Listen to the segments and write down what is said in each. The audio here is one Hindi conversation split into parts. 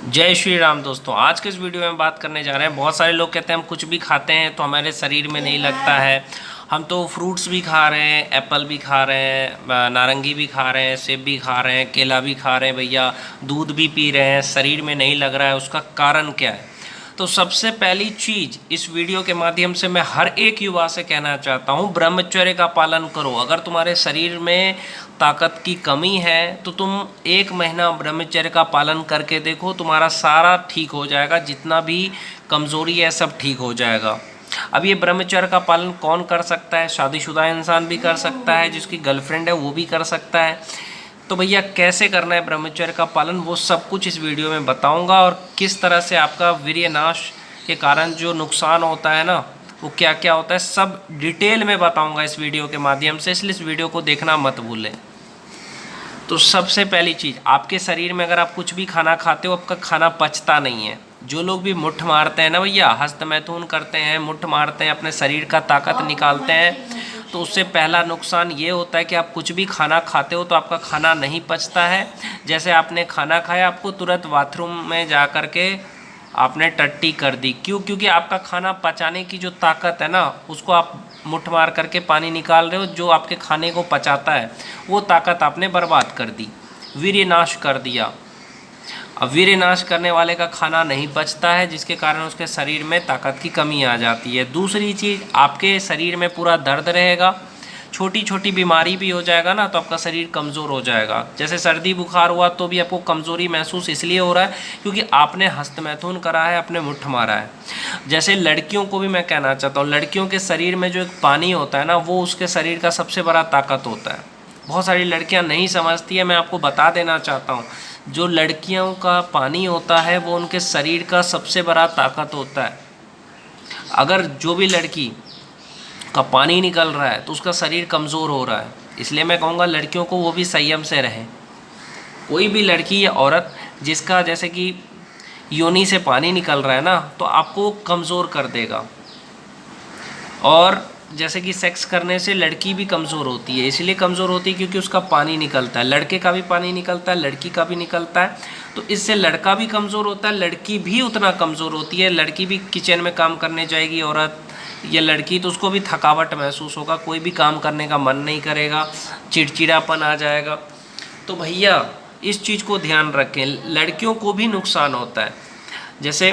जय श्री राम दोस्तों। आज के इस वीडियो में बात करने जा रहे हैं। बहुत सारे लोग कहते हैं हम कुछ भी खाते हैं तो हमारे शरीर में नहीं लगता है। हम तो फ्रूट्स भी खा रहे हैं, एप्पल भी खा रहे हैं, नारंगी भी खा रहे हैं, सेब भी खा रहे हैं, केला भी खा रहे हैं भैया, दूध भी पी रहे हैं, शरीर में नहीं लग रहा है। उसका कारण क्या है? तो सबसे पहली चीज़ इस वीडियो के माध्यम से मैं हर एक युवा से कहना चाहता हूँ, ब्रह्मचर्य का पालन करो। अगर तुम्हारे शरीर में ताकत की कमी है तो तुम 1 महीना ब्रह्मचर्य का पालन करके देखो, तुम्हारा सारा ठीक हो जाएगा। जितना भी कमज़ोरी है सब ठीक हो जाएगा। अब ये ब्रह्मचर्य का पालन कौन कर सकता है? शादीशुदा इंसान भी कर सकता है, जिसकी गर्लफ्रेंड है वो भी कर सकता है। तो भैया कैसे करना है ब्रह्मचर्य का पालन, वो सब कुछ इस वीडियो में बताऊंगा। और किस तरह से आपका वीर्य नाश के कारण जो नुकसान होता है ना, वो क्या क्या होता है, सब डिटेल में बताऊंगा इस वीडियो के माध्यम से। इसलिए इस वीडियो को देखना मत भूलें। तो सबसे पहली चीज़, आपके शरीर में अगर आप कुछ भी खाना खाते हो, आपका खाना पचता नहीं है। जो लोग भी मुट्ठ मारते हैं ना भैया, हस्त मैथुन करते हैं, मुट्ठ मारते हैं, अपने शरीर का ताकत निकालते हैं, तो उससे पहला नुकसान ये होता है कि आप कुछ भी खाना खाते हो तो आपका खाना नहीं पचता है। जैसे आपने खाना खाया, आपको तुरंत बाथरूम में जा कर के आपने टट्टी कर दी। क्यों? क्योंकि आपका खाना पचाने की जो ताकत है ना, उसको आप मुट्ठ मार करके पानी निकाल रहे हो। जो आपके खाने को पचाता है वो ताकत आपने बर्बाद कर दी, वीर्य नाश कर दिया। अब वीर्य नाश करने वाले का खाना नहीं पचता है, जिसके कारण उसके शरीर में ताकत की कमी आ जाती है। दूसरी चीज़, आपके शरीर में पूरा दर्द रहेगा। छोटी छोटी बीमारी भी हो जाएगा ना तो आपका शरीर कमज़ोर हो जाएगा। जैसे सर्दी बुखार हुआ तो भी आपको कमज़ोरी महसूस इसलिए हो रहा है क्योंकि आपने हस्तमैथुन करा है, आपने मुट्ठ मारा है। जैसे लड़कियों को भी मैं कहना चाहता हूँ, लड़कियों के शरीर में जो एक पानी होता है ना, वो उसके शरीर का सबसे बड़ा ताकत होता है। बहुत सारी लड़कियां नहीं समझती है, मैं आपको बता देना चाहता हूँ। जो लड़कियों का पानी होता है वो उनके शरीर का सबसे बड़ा ताकत होता है। अगर जो भी लड़की का पानी निकल रहा है तो उसका शरीर कमज़ोर हो रहा है। इसलिए मैं कहूँगा लड़कियों को वो भी संयम से रहें। कोई भी लड़की या औरत जिसका जैसे कि योनि से पानी निकल रहा है ना, तो आपको कमज़ोर कर देगा। और जैसे कि सेक्स करने से लड़की भी कमज़ोर होती है। इसलिए कमज़ोर होती है क्योंकि उसका पानी निकलता है। लड़के का भी पानी निकलता है, लड़की का भी निकलता है। तो इससे लड़का भी कमज़ोर होता है, लड़की भी उतना कमज़ोर होती है। लड़की भी किचन में काम करने जाएगी औरत या लड़की, तो उसको भी थकावट महसूस होगा, कोई भी काम करने का मन नहीं करेगा, चिड़चिड़ापन आ जाएगा। तो भैया इस चीज़ को ध्यान रखें। लड़कियों को भी नुकसान होता है। जैसे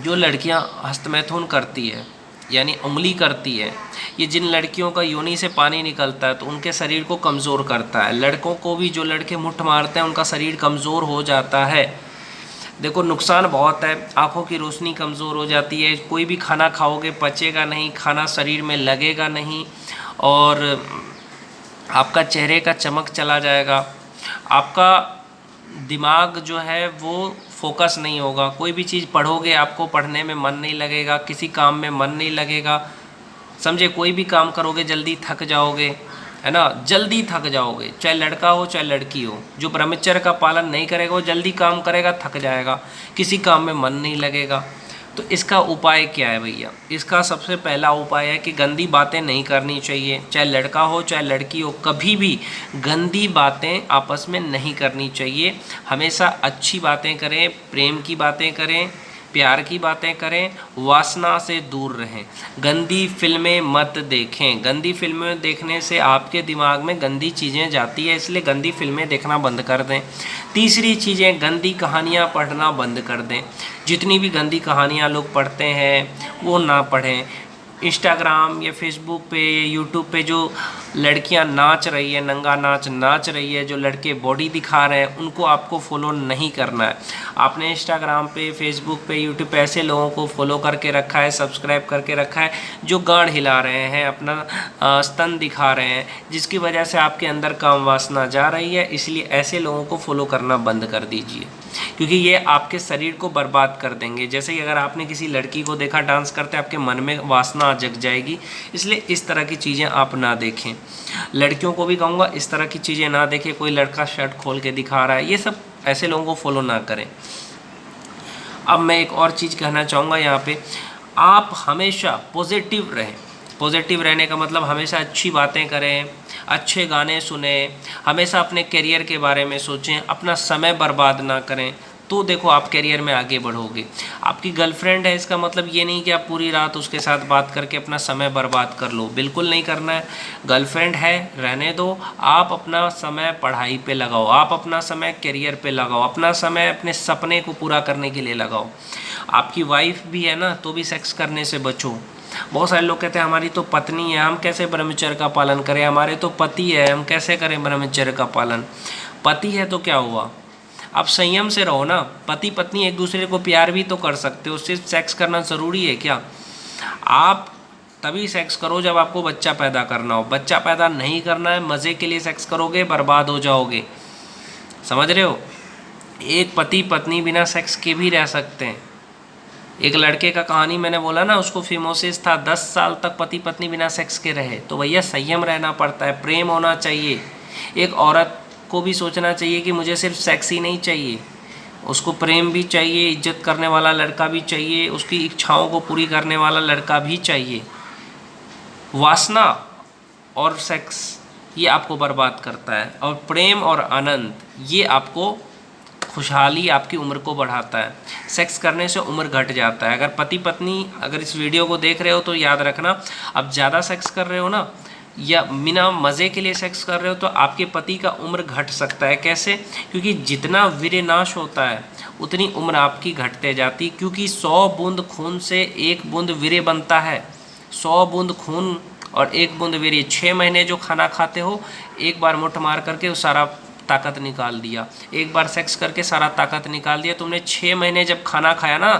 जो लड़कियां हस्तमैथुन करती है यानी उंगली करती है, ये जिन लड़कियों का योनि से पानी निकलता है तो उनके शरीर को कमज़ोर करता है। लड़कों को भी, जो लड़के मुट्ठ मारते हैं उनका शरीर कमज़ोर हो जाता है। देखो नुकसान बहुत है। आँखों की रोशनी कमज़ोर हो जाती है। कोई भी खाना खाओगे पचेगा नहीं, खाना शरीर में लगेगा नहीं, और आपका चेहरे का चमक चला जाएगा। आपका दिमाग जो है वो फोकस नहीं होगा। कोई भी चीज़ पढ़ोगे आपको पढ़ने में मन नहीं लगेगा, किसी काम में मन नहीं लगेगा। समझे? कोई भी काम करोगे जल्दी थक जाओगे, है ना, जल्दी थक जाओगे। चाहे लड़का हो चाहे लड़की हो, जो ब्रह्मचर्य का पालन नहीं करेगा वो जल्दी काम करेगा, थक जाएगा, किसी काम में मन नहीं लगेगा। तो इसका उपाय क्या है भैया? इसका सबसे पहला उपाय है कि गंदी बातें नहीं करनी चाहिए। चाहे लड़का हो चाहे लड़की हो, कभी भी गंदी बातें आपस में नहीं करनी चाहिए। हमेशा अच्छी बातें करें, प्रेम की बातें करें, प्यार की बातें करें, वासना से दूर रहें। गंदी फिल्में मत देखें। गंदी फिल्में देखने से आपके दिमाग में गंदी चीज़ें जाती है, इसलिए गंदी फिल्में देखना बंद कर दें। तीसरी चीज़ें, गंदी कहानियाँ पढ़ना बंद कर दें। जितनी भी गंदी कहानियाँ लोग पढ़ते हैं वो ना पढ़ें। इंस्टाग्राम या फेसबुक पे, यूट्यूब पे जो लड़कियां नाच रही है, नंगा नाच नाच रही है, जो लड़के बॉडी दिखा रहे हैं, उनको आपको फॉलो नहीं करना है। आपने इंस्टाग्राम पे, फेसबुक पे, यूट्यूब पे ऐसे लोगों को फॉलो करके रखा है, सब्सक्राइब करके रखा है, जो गांड हिला रहे हैं, अपना स्तन दिखा रहे हैं, जिसकी वजह से आपके अंदर काम वासना जा रही है। इसलिए ऐसे लोगों को फॉलो करना बंद कर दीजिए, क्योंकि ये आपके शरीर को बर्बाद कर देंगे। जैसे कि अगर आपने किसी लड़की को देखा डांस करते, आपके मन में वासना जग जाएगी। इसलिए इस तरह की चीज़ें आप ना देखें। लड़कियों को भी कहूँगा इस तरह की चीज़ें ना देखें। कोई लड़का शर्ट खोल के दिखा रहा है, ये सब ऐसे लोगों को फॉलो ना करें। अब मैं एक और चीज़ कहना चाहूँगा यहाँ पे, आप हमेशा पॉजिटिव रहें। पॉजिटिव रहने का मतलब हमेशा अच्छी बातें करें, अच्छे गाने सुने, हमेशा अपने करियर के बारे में सोचें, अपना समय बर्बाद ना करें। तो देखो आप करियर में आगे बढ़ोगे। आपकी गर्लफ्रेंड है, इसका मतलब ये नहीं कि आप पूरी रात उसके साथ बात करके अपना समय बर्बाद कर लो, बिल्कुल नहीं करना है। गर्लफ्रेंड है, रहने दो, आप अपना समय पढ़ाई पे लगाओ, आप अपना समय करियर पे लगाओ, अपना समय अपने सपने को पूरा करने के लिए लगाओ। आपकी वाइफ भी है ना, तो भी सेक्स करने से बचो। बहुत सारे लोग कहते हैं हमारी तो पत्नी है, हम कैसे ब्रह्मचर्य का पालन करें, हमारे तो पति है, हम कैसे करें ब्रह्मचर्य का पालन। पति है तो क्या हुआ, आप संयम से रहो ना। पति पत्नी एक दूसरे को प्यार भी तो कर सकते हो, सिर्फ सेक्स करना ज़रूरी है क्या? आप तभी सेक्स करो जब आपको बच्चा पैदा करना हो। बच्चा पैदा नहीं करना है, मज़े के लिए सेक्स करोगे, बर्बाद हो जाओगे। समझ रहे हो? एक पति पत्नी बिना सेक्स के भी रह सकते हैं। एक लड़के का कहानी मैंने बोला ना, उसको फिमोसिस था, 10 साल तक पति पत्नी बिना सेक्स के रहे। तो भैया संयम रहना पड़ता है, प्रेम होना चाहिए। एक औरत को भी सोचना चाहिए कि मुझे सिर्फ सेक्स ही नहीं चाहिए, उसको प्रेम भी चाहिए, इज्जत करने वाला लड़का भी चाहिए, उसकी इच्छाओं को पूरी करने वाला लड़का भी चाहिए। वासना और सेक्स ये आपको बर्बाद करता है, और प्रेम और आनंद ये आपको खुशहाली, आपकी उम्र को बढ़ाता है। सेक्स करने से उम्र घट जाता है। अगर पति पत्नी अगर इस वीडियो को देख रहे हो तो याद रखना, अब ज़्यादा सेक्स कर रहे हो ना, या बिना मज़े के लिए सेक्स कर रहे हो, तो आपके पति का उम्र घट सकता है। कैसे? क्योंकि जितना वीर्य नाश होता है उतनी उम्र आपकी घटते जाती, क्योंकि 100 बूंद खून से 1 बूंद वीर्य बनता है। 100 बूंद खून और 1 बूंद वीर्य। 6 महीने जो खाना खाते हो, एक बार मुट्ठ मार करके वो सारा ताकत निकाल दिया, एक बार सेक्स करके सारा ताकत निकाल दिया। तुमने 6 महीने जब खाना खाया ना,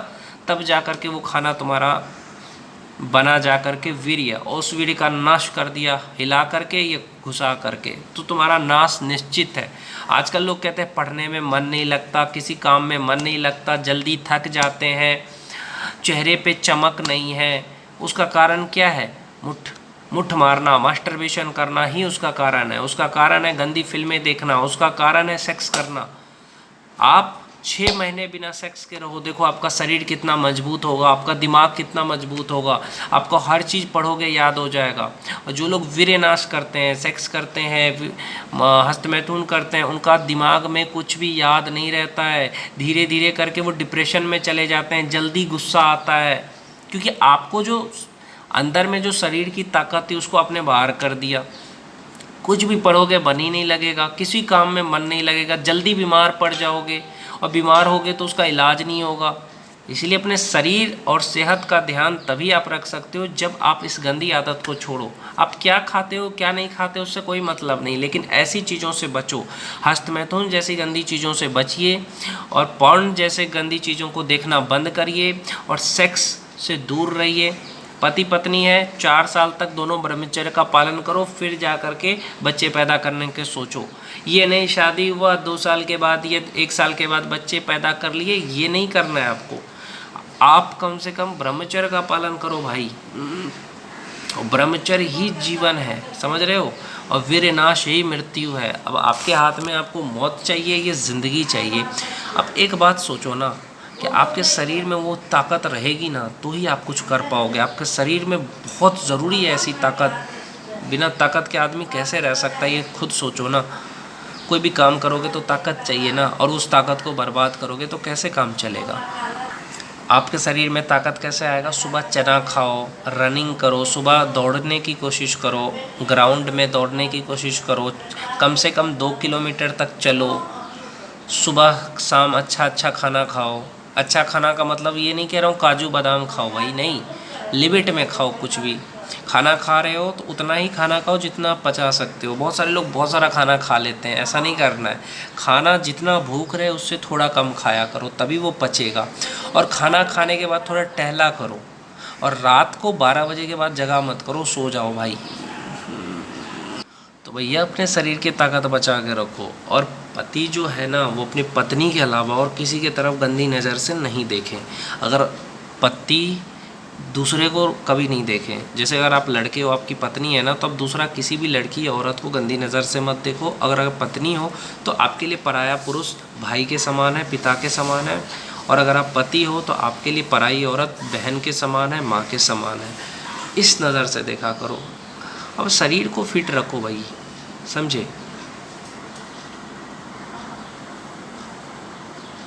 तब जा कर के वो खाना तुम्हारा बना जा कर के वीर्य, और उस वीर्य का नाश कर दिया, हिला करके या घुसा करके, तो तुम्हारा नाश निश्चित है। आजकल लोग कहते हैं पढ़ने में मन नहीं लगता, किसी काम में मन नहीं लगता, जल्दी थक जाते हैं, चेहरे पे चमक नहीं है। उसका कारण क्या है? मुट्ठ मारना, मास्टरबेशन करना ही उसका कारण है। उसका कारण है गंदी फिल्में देखना, उसका कारण है सेक्स करना। आप 6 महीने बिना सेक्स के रहो, देखो आपका शरीर कितना मजबूत होगा, आपका दिमाग कितना मजबूत होगा, आपको हर चीज़ पढ़ोगे याद हो जाएगा। और जो लोग वीर्य नाश करते हैं, सेक्स करते हैं, हस्तमैथुन करते हैं, उनका दिमाग में कुछ भी याद नहीं रहता है। धीरे धीरे करके वो डिप्रेशन में चले जाते हैं, जल्दी गुस्सा आता है, क्योंकि आपको जो अंदर में जो शरीर की ताकत थी उसको आपने बाहर कर दिया। कुछ भी पढ़ोगे मन ही नहीं लगेगा, किसी काम में मन नहीं लगेगा, जल्दी बीमार पड़ जाओगे, और बीमार होगे तो उसका इलाज नहीं होगा। इसलिए अपने शरीर और सेहत का ध्यान तभी आप रख सकते हो जब आप इस गंदी आदत को छोड़ो। आप क्या खाते हो क्या नहीं खाते उससे कोई मतलब नहीं, लेकिन ऐसी चीज़ों से बचो। हस्तमैथुन जैसी गंदी चीज़ों से बचिए, और पॉर्न जैसे गंदी चीज़ों को देखना बंद करिए, और सेक्स से दूर रहिए। पति पत्नी है, 4 साल तक दोनों ब्रह्मचर्य का पालन करो, फिर जा कर के बच्चे पैदा करने के सोचो। ये नहीं शादी हुआ 2 साल के बाद, ये 1 साल के बाद बच्चे पैदा कर लिए, ये नहीं करना है आपको। आप कम से कम ब्रह्मचर्य का पालन करो भाई, और ब्रह्मचर्य ही जीवन है, समझ रहे हो? और वीर्यनाश ही मृत्यु है। अब आपके हाथ में आपको मौत चाहिए, ये ज़िंदगी चाहिए। अब एक बात सोचो ना, कि आपके शरीर में वो ताकत रहेगी ना, तो ही आप कुछ कर पाओगे। आपके शरीर में बहुत ज़रूरी है ऐसी ताकत, बिना ताकत के आदमी कैसे रह सकता है, ये खुद सोचो ना। कोई भी काम करोगे तो ताकत चाहिए ना, और उस ताकत को बर्बाद करोगे तो कैसे काम चलेगा? आपके शरीर में ताकत कैसे आएगा? सुबह चना खाओ, रनिंग करो, सुबह दौड़ने की कोशिश करो, ग्राउंड में दौड़ने की कोशिश करो, कम से कम 2 किलोमीटर तक चलो, सुबह शाम अच्छा खाना खाओ। अच्छा खाना का मतलब ये नहीं कह रहा हूँ काजू बादाम खाओ भाई, नहीं, लिमिट में खाओ। कुछ भी खाना खा रहे हो तो उतना ही खाना खाओ जितना आप पचा सकते हो। बहुत सारे लोग बहुत सारा खाना खा लेते हैं, ऐसा नहीं करना है। खाना जितना भूख रहे उससे थोड़ा कम खाया करो, तभी वो पचेगा। और खाना खाने के बाद थोड़ा टहला करो, और रात को 12 बजे के बाद जगह मत करो, सो जाओ भाई। तो भैया अपने शरीर की ताकत बचा के रखो, और पति जो है ना, वो अपनी पत्नी के अलावा और किसी की तरफ गंदी नज़र से नहीं देखें। अगर पति दूसरे को कभी नहीं देखें, जैसे अगर आप लड़के हो, आपकी पत्नी है ना, तो अब दूसरा किसी भी लड़की या औरत को गंदी नज़र से मत देखो। अगर पत्नी हो तो आपके लिए पराया पुरुष भाई के समान है, पिता के समान है, और अगर आप पति हो तो आपके लिए पराई औरत बहन के समान है, माँ के समान है। इस नज़र से देखा करो। अब शरीर को फिट रखो भाई, समझे?